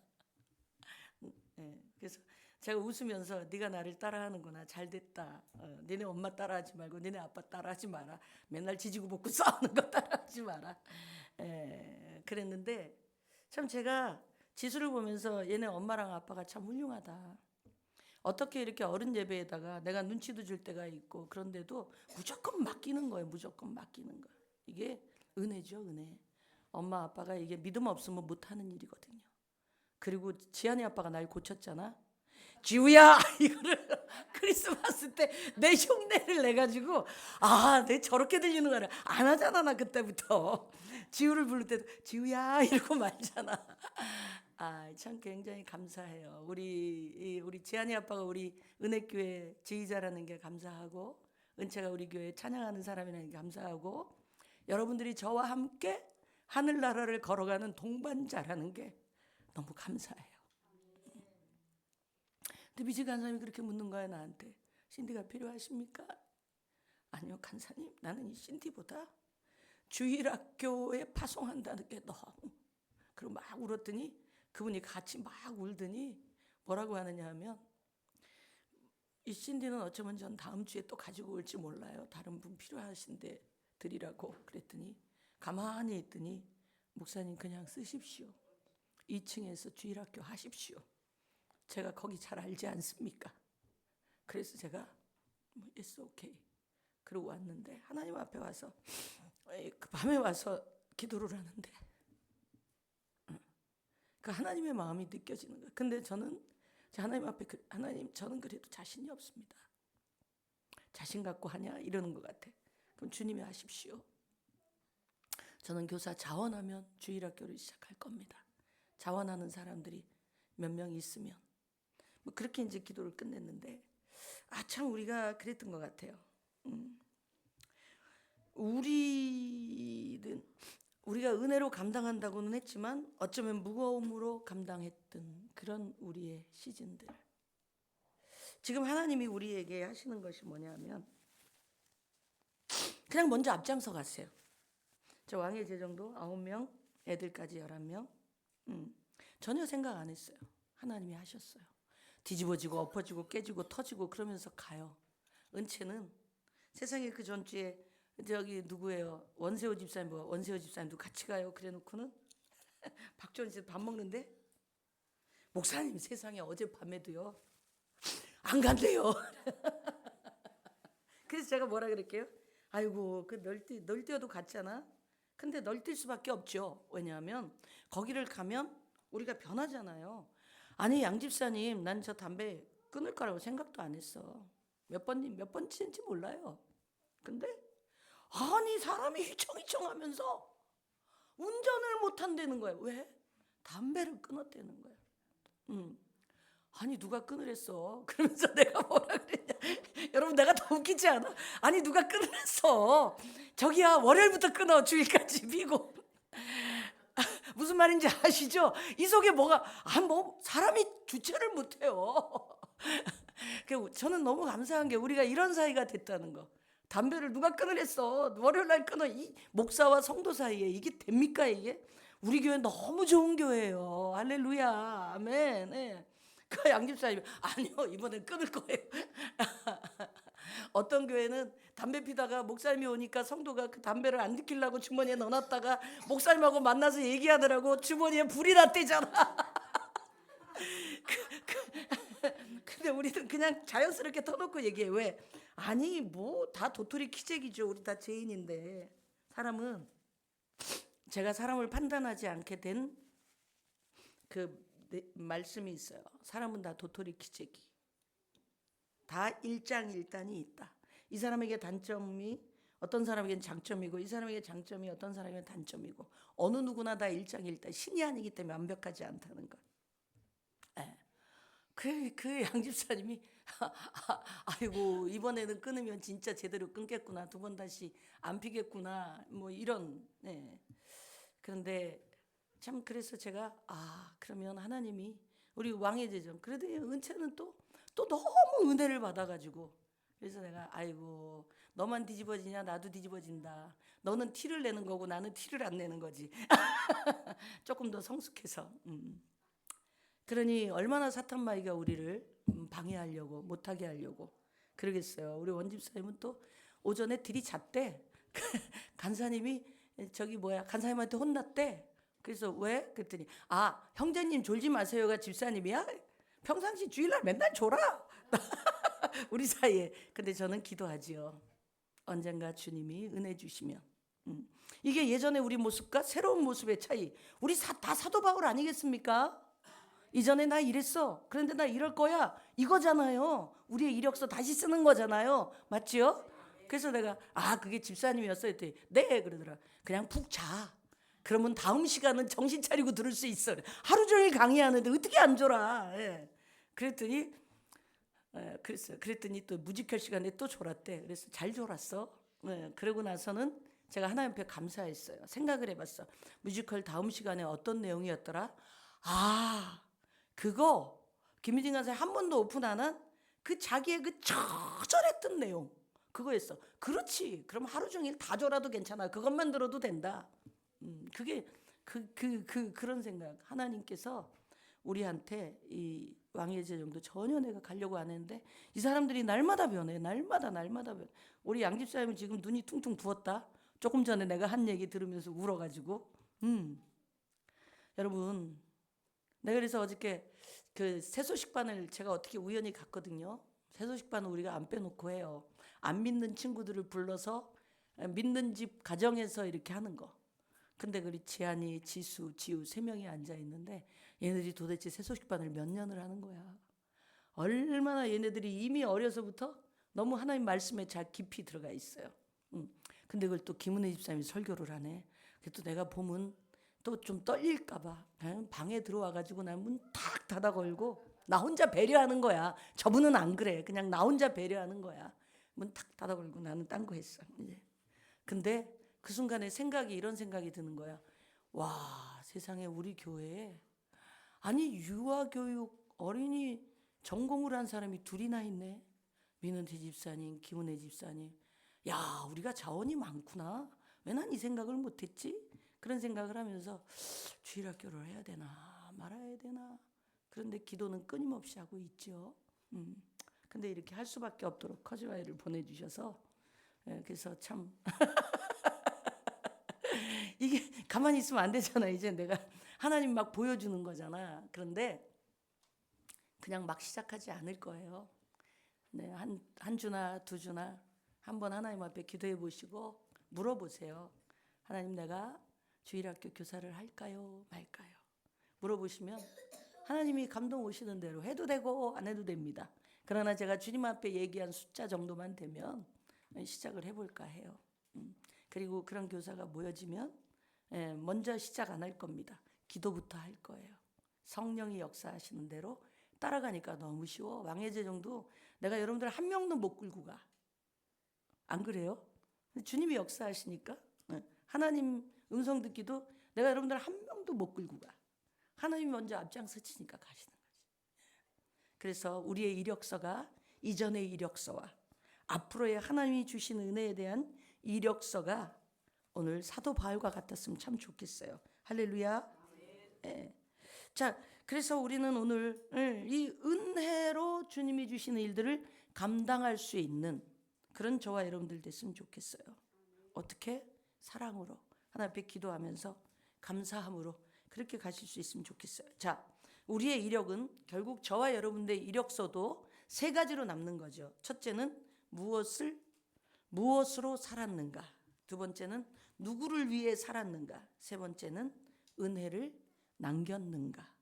네, 그래서 제가 웃으면서 네가 나를 따라하는구나, 잘됐다. 니네 엄마 따라하지 말고 니네 아빠 따라하지 마라. 맨날 지지고 볶고 싸우는 거 따라하지 마라. 그랬는데 참 제가 지수를 보면서 얘네 엄마랑 아빠가 참 훌륭하다. 어떻게 이렇게 어른 예배에다가 내가 눈치도 줄 때가 있고 그런데도 무조건 맡기는 거예요. 무조건 맡기는 거. 이게 은혜죠, 은혜. 엄마 아빠가 이게 믿음 없으면 못하는 일이거든요. 그리고 지한이 아빠가 날 고쳤잖아. 지우야 이거를 크리스마스 때 내 흉내를 내가지고 내 저렇게 들리는 거를 안 하잖아. 나 그때부터 지우를 부를 때도 지우야 이러고 말잖아. 참 굉장히 감사해요. 우리 지한이 아빠가 우리 은혜교회 지휘자라는 게 감사하고, 은채가 우리 교회 찬양하는 사람이라는 게 감사하고, 여러분들이 저와 함께 하늘나라를 걸어가는 동반자라는 게 너무 감사해요. 근데 미지 간사님이 그렇게 묻는 거야 나한테. 신디가 필요하십니까? 아니요 간사님, 나는 이 신디보다 주일학교에 파송한다는 게 너무. 그리고 막 울었더니 그분이 같이 막 울더니 뭐라고 하느냐 하면, 이 신디는 어쩌면 전 다음 주에 또 가지고 올지 몰라요. 다른 분 필요하신데 드리라고. 그랬더니 가만히 있더니 목사님 그냥 쓰십시오. 2층에서 주일학교 하십시오. 제가 거기 잘 알지 않습니까? 그래서 제가 it's okay. 그러고 왔는데 하나님 앞에 와서 그 밤에 와서 기도를 하는데 그 하나님의 마음이 느껴지는 거예요. 근데 저는 하나님 앞에 하나님 저는 그래도 자신이 없습니다. 자신 갖고 하냐 이러는 것 같아. 그럼 주님이 하십시오. 저는 교사 자원하면 주일학교를 시작할 겁니다. 자원하는 사람들이 몇 명 있으면 뭐 그렇게 이제 기도를 끝냈는데 참 우리가 그랬던 것 같아요. 우리가 은혜로 감당한다고는 했지만 어쩌면 무거움으로 감당했던 그런 우리의 시즌들. 지금 하나님이 우리에게 하시는 것이 뭐냐면 그냥 먼저 앞장서 갔어요. 저 왕의 제정도 9명, 애들까지 11명. 전혀 생각 안 했어요. 하나님이 하셨어요. 뒤집어지고 엎어지고 깨지고 터지고 그러면서 가요. 은채는 세상에 그 전주에 저기 누구예요? 원세호 집사님도 같이 가요. 그래 놓고는 박주원 씨 밥 먹는데 목사님 세상에 어젯밤에도요 안 간대요. 그래서 제가 뭐라 그럴게요? 아이고 그 널뛰어도 갔잖아. 근데 널뛸 수밖에 없죠. 왜냐하면 거기를 가면 우리가 변하잖아요. 아니 양 집사님 난 저 담배 끊을 거라고 생각도 안 했어. 몇 번째인지 몰라요. 근데 아니 사람이 휘청휘청하면서 운전을 못 한다는 거예요. 왜? 담배를 끊었다는 거예요. 아니 누가 끊으랬어? 그러면서 내가 뭐라 그랬냐? 여러분 내가 더 웃기지 않아? 아니 누가 끊었어. 저기야 월요일부터 끊어 주일까지 비고. 무슨 말인지 아시죠? 이 속에 뭐가 뭐 사람이 주체를 못해요. 저는 너무 감사한 게 우리가 이런 사이가 됐다는 거. 담배를 누가 끊으랬어? 월요일 날 끊어. 이 목사와 성도 사이에 이게 됩니까 이게? 우리 교회 너무 좋은 교회예요. 할렐루야. 아멘. 네. 그 양집사님이 아니요 이번엔 끊을 거예요. 어떤 교회는 담배 피다가 목사님이 오니까 성도가 그 담배를 안 느끼려고 주머니에 넣어놨다가 목사님하고 만나서 얘기하더라고. 주머니에 불이 났대잖아. 근데 우리는 그냥 자연스럽게 터놓고 얘기해. 왜? 아니 뭐 다 도토리 키재기죠. 우리 다 죄인인데. 사람은 제가 사람을 판단하지 않게 된 그 말씀이 있어요. 사람은 다 도토리 키재기. 다 일장일단이 있다. 이 사람에게 단점이 어떤 사람에게는 장점이고 이 사람에게 장점이 어떤 사람에게는 단점이고 어느 누구나 다 일장일단. 신이 아니기 때문에 완벽하지 않다는 것. 네. 그 양집사님이 아이고 이번에는 끊으면 진짜 제대로 끊겠구나. 두 번 다시 안 피겠구나. 뭐 이런. 네. 그런데 참 그래서 제가 그러면 하나님이 우리 왕의 제정 그래도 은채는 또 너무 은혜를 받아가지고 그래서 내가 아이고 너만 뒤집어지냐 나도 뒤집어진다. 너는 티를 내는 거고 나는 티를 안 내는 거지. 조금 더 성숙해서. 그러니 얼마나 사탄마귀가 우리를 방해하려고 못하게 하려고 그러겠어요. 우리 원집사님은 또 오전에 들이잤대. 간사님이 간사님한테 혼났대. 그래서 왜? 그랬더니 형제님 졸지 마세요가 집사님이야? 평상시 주일날 맨날 졸아. 우리 사이에. 근데 저는 기도하지요. 언젠가 주님이 은혜 주시면. 이게 예전에 우리 모습과 새로운 모습의 차이. 우리 다 사도 바울 아니겠습니까? 이전에 나 이랬어. 그런데 나 이럴 거야. 이거잖아요. 우리의 이력서 다시 쓰는 거잖아요. 맞지요? 그래서 내가 그게 집사님이었어 했더니 네 그러더라. 그냥 푹 자. 그러면 다음 시간은 정신 차리고 들을 수 있어. 하루 종일 강의하는데 어떻게 안 졸아. 예. 그랬더니 그랬더니 또 무지결 시간에 또 졸았대. 그래서 잘 졸았어. 예. 그러고 나서는 제가 하나님 앞에 감사했어요. 생각을 해봤어. 뮤지컬 다음 시간에 어떤 내용이었더라? 그거 김유진 강사님 한 번도 오픈 안 한 그 자기의 그 처절했던 내용 그거였어. 그렇지. 그럼 하루 종일 다 졸아도 괜찮아. 그것만 들어도 된다. 그게 그런 생각. 하나님께서 우리한테 이 왕의 제정도 전혀 내가 가려고 안 했는데 이 사람들이 날마다 변해. 날마다 변해. 우리 양집사님은 지금 눈이 퉁퉁 부었다. 조금 전에 내가 한 얘기 들으면서 울어가지고. 여러분 내가 그래서 어저께 그 새소식반을 제가 어떻게 우연히 갔거든요. 새소식반은 우리가 안 빼놓고 해요. 안 믿는 친구들을 불러서 믿는 집 가정에서 이렇게 하는 거. 근데 우리 지한이, 지수, 지우 3명이 앉아 있는데 얘네들이 도대체 새소식반을 몇 년을 하는 거야. 얼마나 얘네들이 이미 어려서부터 너무 하나님 말씀에 잘 깊이 들어가 있어요. 근데 그걸 또 김은혜 집사님이 설교를 하네. 그래도 내가 보면 또 좀 떨릴까 봐 방에 들어와가지고 난 문 탁 닫아 걸고 나 혼자 배려하는 거야. 저분은 안 그래. 그냥 나 혼자 배려하는 거야. 문 탁 닫아 걸고 나는 딴 거 했어. 이제. 근데 그 순간에 이런 생각이 드는 거야. 와, 세상에 우리 교회에 유아교육 어린이 전공을 한 사람이 둘이나 있네. 민은태 집사님, 김은혜 집사님. 야, 우리가 자원이 많구나. 왜 난 이 생각을 못했지? 그런 생각을 하면서 주일학교를 해야 되나 말아야 되나. 그런데 기도는 끊임없이 하고 있죠. 근데 이렇게 할 수밖에 없도록 커즈와이를 보내주셔서 그래서 참 이게 가만히 있으면 안 되잖아. 이제 내가 하나님 막 보여주는 거잖아. 그런데 그냥 막 시작하지 않을 거예요. 네, 한 주나 두 주나 한번 하나님 앞에 기도해 보시고 물어보세요. 하나님 내가 주일학교 교사를 할까요 말까요? 물어보시면 하나님이 감동 오시는 대로 해도 되고 안 해도 됩니다. 그러나 제가 주님 앞에 얘기한 숫자 정도만 되면 시작을 해볼까 해요. 그리고 그런 교사가 모여지면 먼저 시작 안 할 겁니다. 기도부터 할 거예요. 성령이 역사하시는 대로 따라가니까 너무 쉬워. 왕의 제정도 내가 여러분들 한 명도 못 끌고 가. 안 그래요? 주님이 역사하시니까 하나님 음성 듣기도 내가 여러분들 한 명도 못 끌고 가. 하나님이 먼저 앞장서 치니까 가시는 거지. 그래서 우리의 이력서가 이전의 이력서와 앞으로의 하나님이 주신 은혜에 대한 이력서가 오늘 사도 바울과 같았으면 참 좋겠어요. 할렐루야. 네. 자, 그래서 우리는 오늘 이 은혜로 주님이 주시는 일들을 감당할 수 있는 그런 저와 여러분들 됐으면 좋겠어요. 어떻게? 사랑으로 하나님 앞에 기도하면서 감사함으로 그렇게 가실 수 있으면 좋겠어요. 자, 우리의 이력은 결국 저와 여러분들의 이력서도 세 가지로 남는 거죠. 첫째는 무엇으로 살았는가. 두 번째는 누구를 위해 살았는가. 세 번째는 은혜를 남겼는가.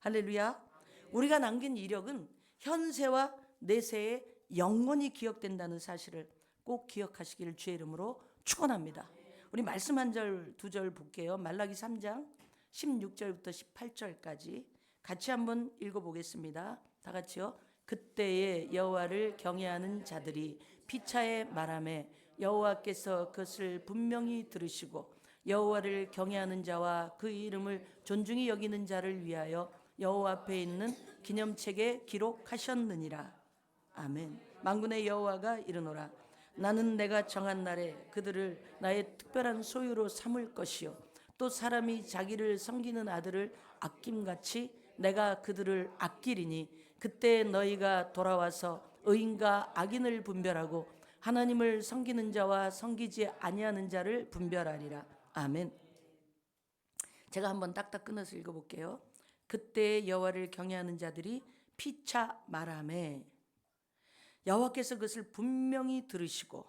할렐루야. 우리가 남긴 이력은 현세와 내세에 영원히 기억된다는 사실을 꼭 기억하시기를 주의 이름으로 축원합니다. 우리 말씀 한 절, 두 절 볼게요. 말라기 3장 16절부터 18절까지 같이 한번 읽어보겠습니다. 다 같이요. 그때에 여호와를 경외하는 자들이 피차에 말하매 여호와께서 그것을 분명히 들으시고 여호와를 경외하는 자와 그 이름을 존중히 여기는 자를 위하여 여호와 앞에 있는 기념책에 기록하셨느니라. 아멘. 만군의 여호와가 이르노라. 나는 내가 정한 날에 그들을 나의 특별한 소유로 삼을 것이요 또 사람이 자기를 섬기는 아들을 아낌같이 내가 그들을 아끼리니 그때 너희가 돌아와서 의인과 악인을 분별하고 하나님을 섬기는 자와 섬기지 아니하는 자를 분별하리라. 아멘. 제가 한번 딱딱 끊어서 읽어볼게요. 그때 여호와를 경외하는 자들이 피차 말하매 여호와께서 그것을 분명히 들으시고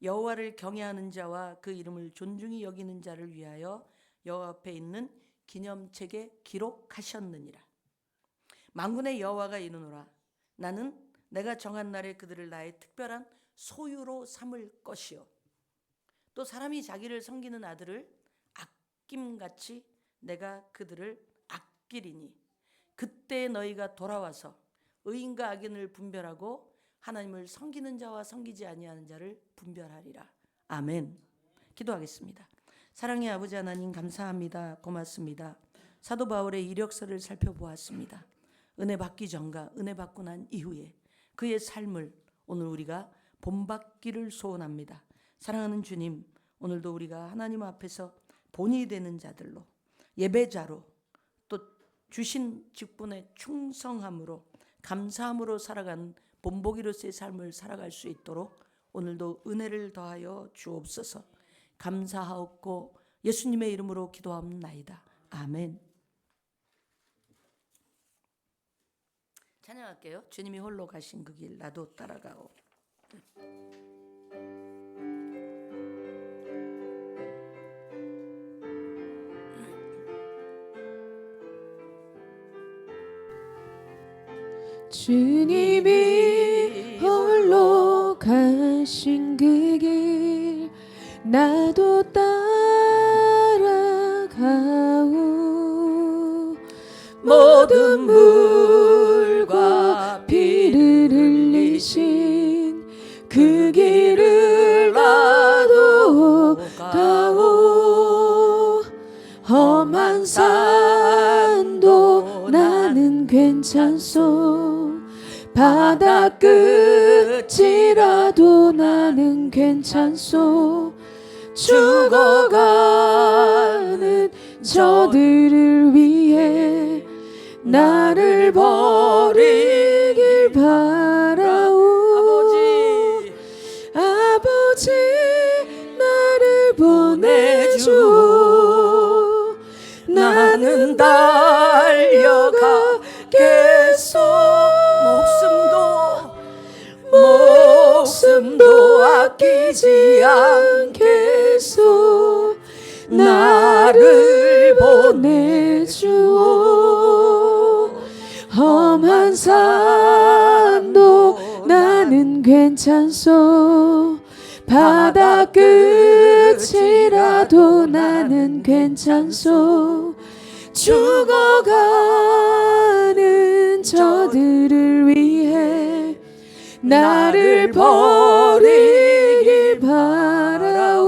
여호와를 경외하는 자와 그 이름을 존중히 여기는 자를 위하여 여호와 앞에 있는 기념책에 기록하셨느니라. 만군의 여호와가 이르노라. 나는 내가 정한 날에 그들을 나의 특별한 소유로 삼을 것이요 또 사람이 자기를 섬기는 아들을 아낌같이 내가 그들을 아끼리니 그때 너희가 돌아와서 의인과 악인을 분별하고 하나님을 섬기는 자와 섬기지 아니하는 자를 분별하리라. 아멘. 기도하겠습니다. 사랑의 아버지 하나님 감사합니다. 고맙습니다. 사도 바울의 이력서를 살펴보았습니다. 은혜 받기 전과 은혜 받고 난 이후에 그의 삶을 오늘 우리가 본받기를 소원합니다. 사랑하는 주님, 오늘도 우리가 하나님 앞에서 본이 되는 자들로 예배자로 또 주신 직분에 충성함으로 감사함으로 살아가는 본보기로서의 삶을 살아갈 수 있도록 오늘도 은혜를 더하여 주옵소서. 감사하옵고 예수님의 이름으로 기도하옵나이다. 아멘. 찬양할게요. 주님이 홀로 가신 그 길 나도 따라가오. 주님이 홀로 가신 그 길 나도 따라가오. 모든 물과 피를 흘리신 그 길을 나도 가오. 험한 산도 나는 괜찮소. 바다 끝이라도 나는 괜찮소. 죽어가는 저들을 위해 나를 버리길 바라오. 아버지 나를 보내주오. 나는 달려가겠소. 목숨도 아끼지 않겠소. 나를 보내주오. 험한 산도 나는 괜찮소. 바다 끝이라도 나는 괜찮소. 죽어가는 저 나를 버리길 바라오.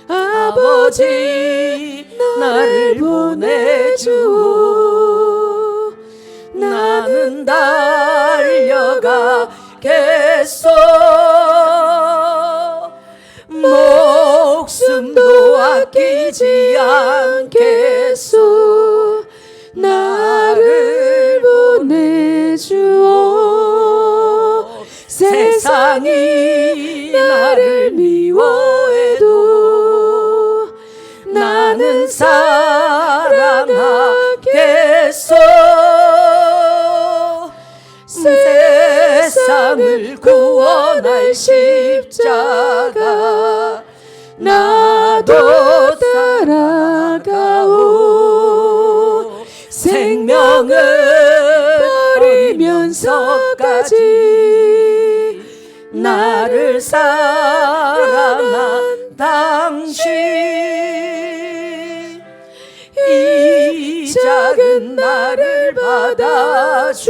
아버지 나를 보내주오. 나는 달려가겠소. 목숨도 아끼지 않겠소. 나를 보내주오. 세상이 나를 미워해도 나는 사랑하겠소. 세상을 구원할 십자가 나도 따라가오. 생명을 버리면서까지 나를 사랑한 당신, 이 작은 나를 받아주오.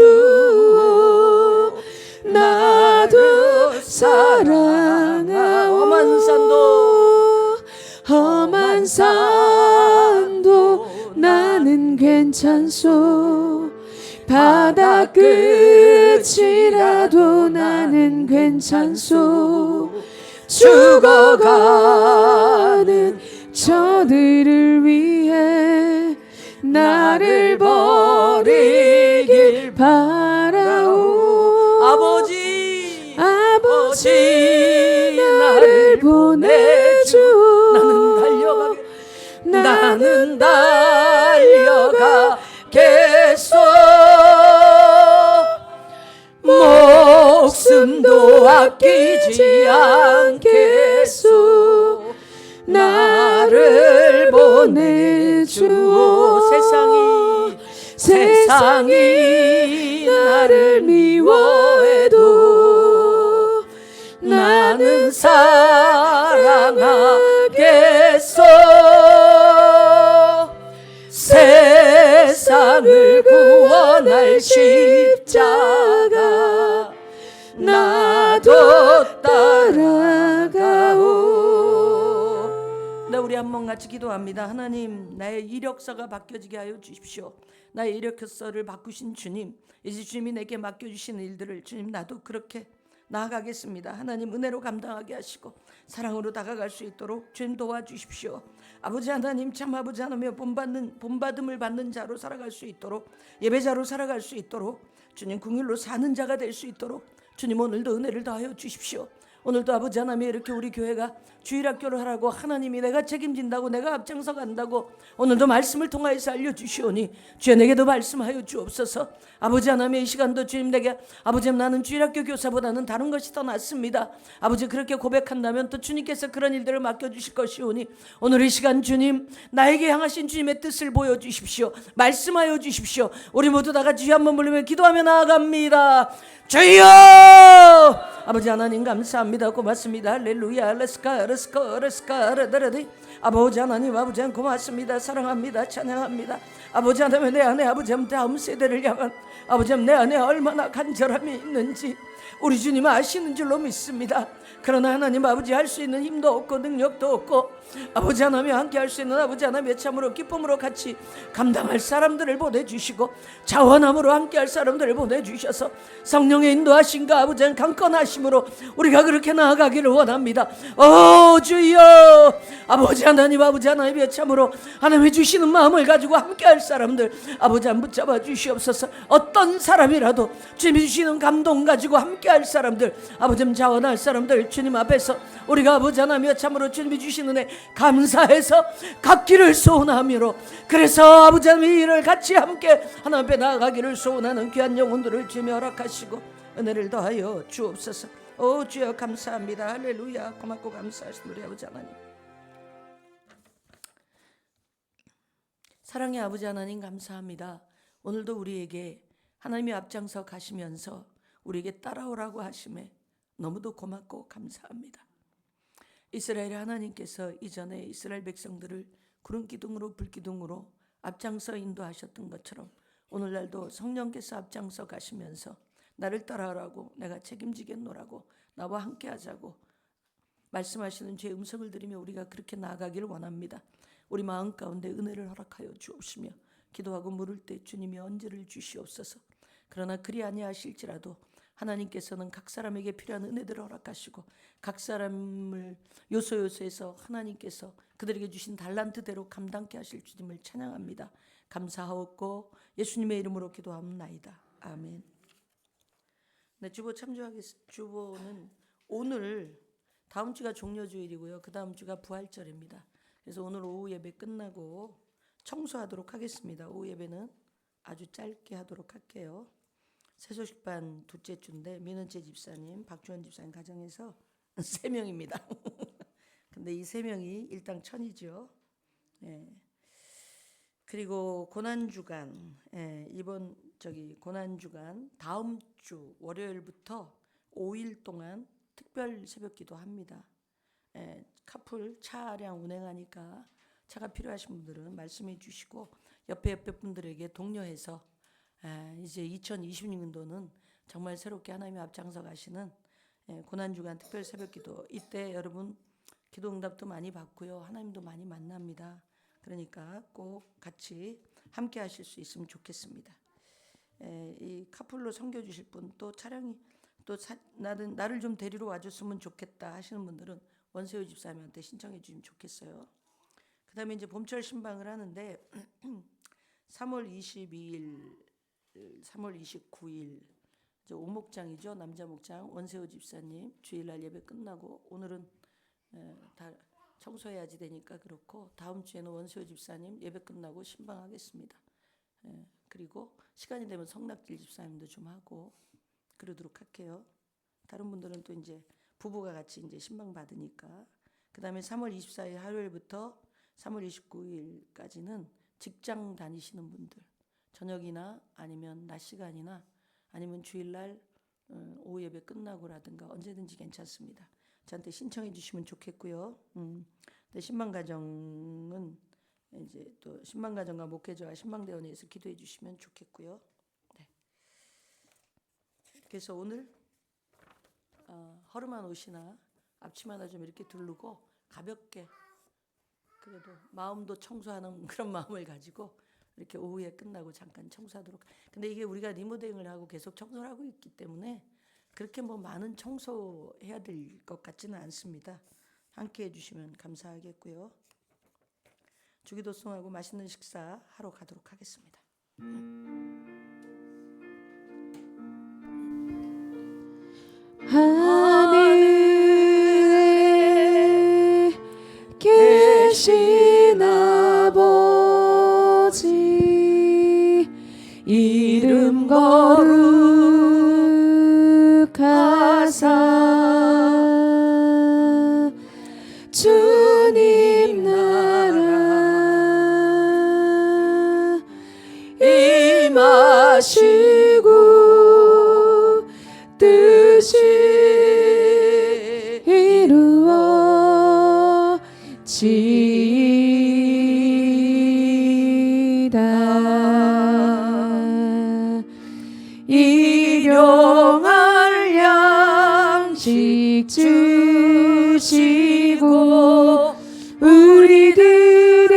나도 사랑하오. 험한 산도 나는 괜찮소. 바다 끝이라도 나는 괜찮소. 죽어가는 저들을 위해 나를 버리길 바라오. 아버지 나를 보내주오. 나는 달려가겠소. 목숨도 아끼지 않겠소. 나를 보내주오. 세상이 나를 미워해도 나는 사랑하겠소. 세상을 구원할 십자가 나도 따라가오. 네, 우리 한번 같이 기도합니다. 하나님, 나의 이력서가 바뀌어지게 하여 주십시오. 나의 이력서를 바꾸신 주님, 이제 주님이 내게 맡겨주신 일들을 주님 나도 그렇게 나아가겠습니다. 하나님 은혜로 감당하게 하시고 사랑으로 다가갈 수 있도록 주님 도와주십시오. 아버지 하나님, 참 아버지 하나며 본받음을 받는 자로 살아갈 수 있도록, 예배자로 살아갈 수 있도록, 주님 궁일로 사는 자가 될 수 있도록 주님 오늘도 은혜를 더하여 주십시오. 오늘도 아버지 하나님, 이렇게 우리 교회가 주일학교를 하라고 하나님이 내가 책임진다고, 내가 앞장서 간다고 오늘도 말씀을 통하여서 알려주시오니 주여 내게도 말씀하여 주옵소서. 아버지 하나님, 이 시간도 주님 내게 아버지 나는 주일학교 교사보다는 다른 것이 더 낫습니다. 아버지 그렇게 고백한다면 또 주님께서 그런 일들을 맡겨주실 것이오니 오늘 이 시간 주님 나에게 향하신 주님의 뜻을 보여주십시오. 말씀하여 주십시오. 우리 모두 다 같이 주여 한번 부르며 기도하며 나아갑니다. 주여! 아버지 하나님 감사합니다. 고맙습니다. 할렐루야. 레스카 아버지 하나님, 아버지 하나님 고맙습니다. 사랑합니다. 찬양합니다. 아버지 하나님, 내 안에 아버지 하나님 다음 세대를 향한 아버지 하나님 내 안에 얼마나 간절함이 있는지 우리 주님 아시는 줄로 믿습니다. 그러나 하나님 아버지 할 수 있는 힘도 없고 능력도 없고 아버지 하나님 함께 할 수 있는 아버지 하나님의 참으로 기쁨으로 같이 감당할 사람들을 보내주시고 자원함으로 함께 할 사람들을 보내주셔서 성령의 인도하심과 아버지 하나님 강건하심으로 우리가 그렇게 나아가기를 원합니다. 오 주여, 아버지 하나님, 아버지 하나님의 참으로 하나님이 주시는 마음을 가지고 함께 할 사람들 아버지 하나님 붙잡아 주시옵소서. 어떤 사람이라도 주님이 주시는 감동 가지고 함께 할 사람들 아버지 하나님 자원할 사람들 주님 앞에서 우리가 아버지 하나님 참으로 주님이 주시는 은혜 감사해서 갖기를 소원하므로, 그래서 아버지 하나님 이 일을 같이 함께 하나님 앞에 나아가기를 소원하는 귀한 영혼들을 주님 허락하시고 은혜를 더하여 주옵소서. 오 주여 감사합니다. 할렐루야. 고맙고 감사하신 우리 아버지 하나님, 사랑의 아버지 하나님 감사합니다. 오늘도 우리에게 하나님이 앞장서 가시면서 우리에게 따라오라고 하심에 너무도 고맙고 감사합니다. 이스라엘 하나님께서 이전에 이스라엘 백성들을 구름 기둥으로 불기둥으로 앞장서 인도하셨던 것처럼 오늘날도 성령께서 앞장서 가시면서 나를 따라하라고, 내가 책임지겠노라고, 나와 함께 하자고 말씀하시는 주의 음성을 들으며 우리가 그렇게 나아가기를 원합니다. 우리 마음 가운데 은혜를 허락하여 주옵시며 기도하고 물을 때 주님이 언제를 주시옵소서. 그러나 그리 아니하실지라도 하나님께서는 각 사람에게 필요한 은혜들을 허락하시고 각 사람을 요소요소에서 하나님께서 그들에게 주신 달란트대로 감당케 하실 주님을 찬양합니다. 감사하옵고 예수님의 이름으로 기도하옵나이다. 아멘. 네, 주보는 오늘 다음 주가 종려주일이고요. 그 다음 주가 부활절입니다. 그래서 오늘 오후 예배 끝나고 청소하도록 하겠습니다. 오후 예배는 아주 짧게 하도록 할게요. 새소식반 둘째 주인데 민은채 집사님, 박주원 집사님 가정에서 3명입니다. 근데 이 3명이 일당 1,000이죠. 예. 그리고 고난주간, 이번 고난주간 다음 주 월요일부터 5일 동안 특별 새벽기도 합니다. 카풀 차량 운행하니까 차가 필요하신 분들은 말씀해 주시고 옆에 분들에게 독려해서 이제 2026년도는 정말 새롭게 하나님의 앞장서 가시는 고난주간 특별 새벽기도, 이때 여러분 기도응답도 많이 받고요, 하나님도 많이 만납니다. 그러니까 꼭 같이 함께 하실 수 있으면 좋겠습니다. 이 카풀로 섬겨주실 분, 또 차량이 또 나를 좀 데리러 와줬으면 좋겠다 하시는 분들은 원세우 집사님한테 신청해 주시면 좋겠어요. 그 다음에 이제 봄철 신방을 하는데 3월 22일, 3월 29일 이제 오목장이죠. 남자 목장 원세우 집사님 주일날 예배 끝나고, 오늘은 다 청소해야지 되니까 그렇고, 다음 주에는 원세우 집사님 예배 끝나고 신방하겠습니다. 그리고 시간이 되면 성낙질 집사님도 좀 하고 그러도록 할게요. 다른 분들은 또 이제 부부가 같이 이제 신방 받으니까. 그 다음에 3월 24일 화요일부터 3월 29일까지는 직장 다니시는 분들, 저녁이나 아니면 낮 시간이나 아니면 주일날 오후 예배 끝나고라든가 언제든지 괜찮습니다. 저한테 신청해 주시면 좋겠고요. 근데 신방가정은 이제 또 신방가정과 목회자와 신방대원회에서 기도해 주시면 좋겠고요. 네. 그래서 오늘 허름한 옷이나 앞치마나 좀 이렇게 두르고 가볍게, 그래도 마음도 청소하는 그런 마음을 가지고 이렇게 오후에 끝나고 잠깐 청소하도록. 근데 이게 우리가 리모델링을 하고 계속 청소를 하고 있기 때문에 그렇게 뭐 많은 청소해야 될 것 같지는 않습니다. 함께 해주시면 감사하겠고요. 주기도송하고 맛있는 식사 하러 가도록 하겠습니다. 하늘에 계신 아버지, 이름 거룩하사 주님 나라 임하시고 뜻이 이루어지이다. 일용할 양식 주시고 우리들의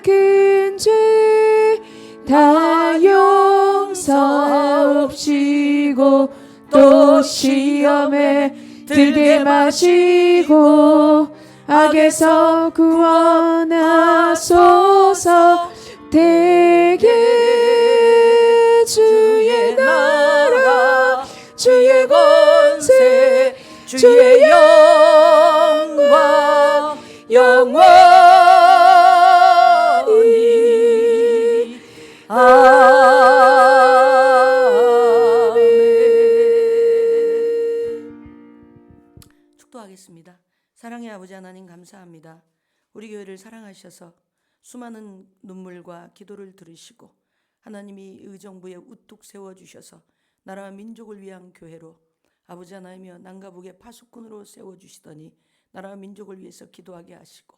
큰 죄 다 용서옵시고 또 시험에 들게 마시고 악에서 구원하소서. 대개 주의 나라 주의 권세 주의 영광 영원히 아멘. 축도하겠습니다. 사랑의 아버지 하나님, 감사합니다. 우리 교회를 사랑하셔서 수많은 눈물과 기도를 들으시고 하나님이 의정부에 우뚝 세워주셔서 나라와 민족을 위한 교회로 아버지 하나님이여 남과 북의 파수꾼으로 세워주시더니 나라와 민족을 위해서 기도하게 하시고,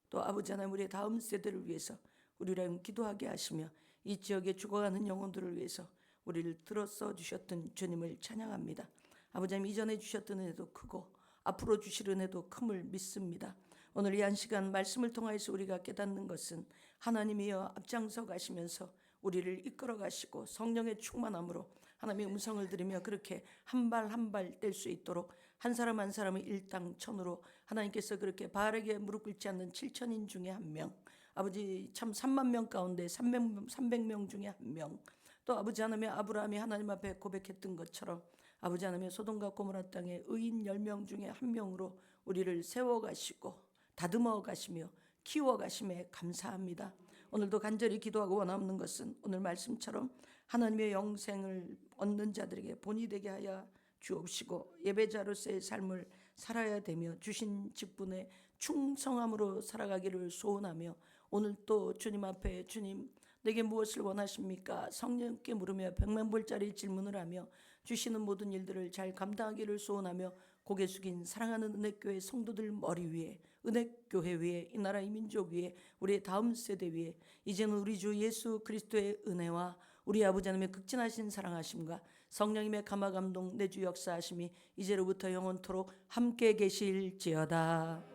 또 아버지 하나님 우리의 다음 세대를 위해서 우리를 기도하게 하시며 이 지역에 죽어가는 영혼들을 위해서 우리를 들어서 주셨던 주님을 찬양합니다. 아버지 하나님, 이전에 주셨던 은혜도 크고 앞으로 주실 은혜도 큼을 믿습니다. 오늘 이 한 시간 말씀을 통하여서 우리가 깨닫는 것은 하나님이여 앞장서 가시면서 우리를 이끌어 가시고 성령의 충만함으로 하나님의 음성을 들으며 그렇게 한 발 한 발 뗄 수 있도록 한 사람 한 사람을 일당천으로 하나님께서 그렇게 바르게 무릎 꿇지 않는 7천인 중에 한 명, 아버지 참 3만 명 가운데 300명 중에 한 명, 또 아버지 하나님의 아브라함이 하나님 앞에 고백했던 것처럼 아버지 하나님의 소돔과 고모라 땅의 의인 10명 중에 한 명으로 우리를 세워가시고 다듬어 가시며 키워 가심에 감사합니다. 오늘도 간절히 기도하고 원하는 것은 오늘 말씀처럼 하나님의 영생을 얻는 자들에게 본이 되게 하여 주옵시고 예배자로서의 삶을 살아야 되며 주신 직분에 충성함으로 살아가기를 소원하며 오늘 또 주님 앞에 주님 내게 무엇을 원하십니까? 성령께 물으며 백만불짜리 질문을 하며 주시는 모든 일들을 잘 감당하기를 소원하며 고개 숙인 사랑하는 은혜교회 성도들 머리 위에 은혜교회 위에 이 나라 이 민족 위에 우리의 다음 세대 위에 이제는 우리 주 예수 그리스도의 은혜와 우리 아버지 하나님의 극진하신 사랑하심과 성령님의 감화 감동 내주 역사하심이 이제로부터 영원토록 함께 계실지어다.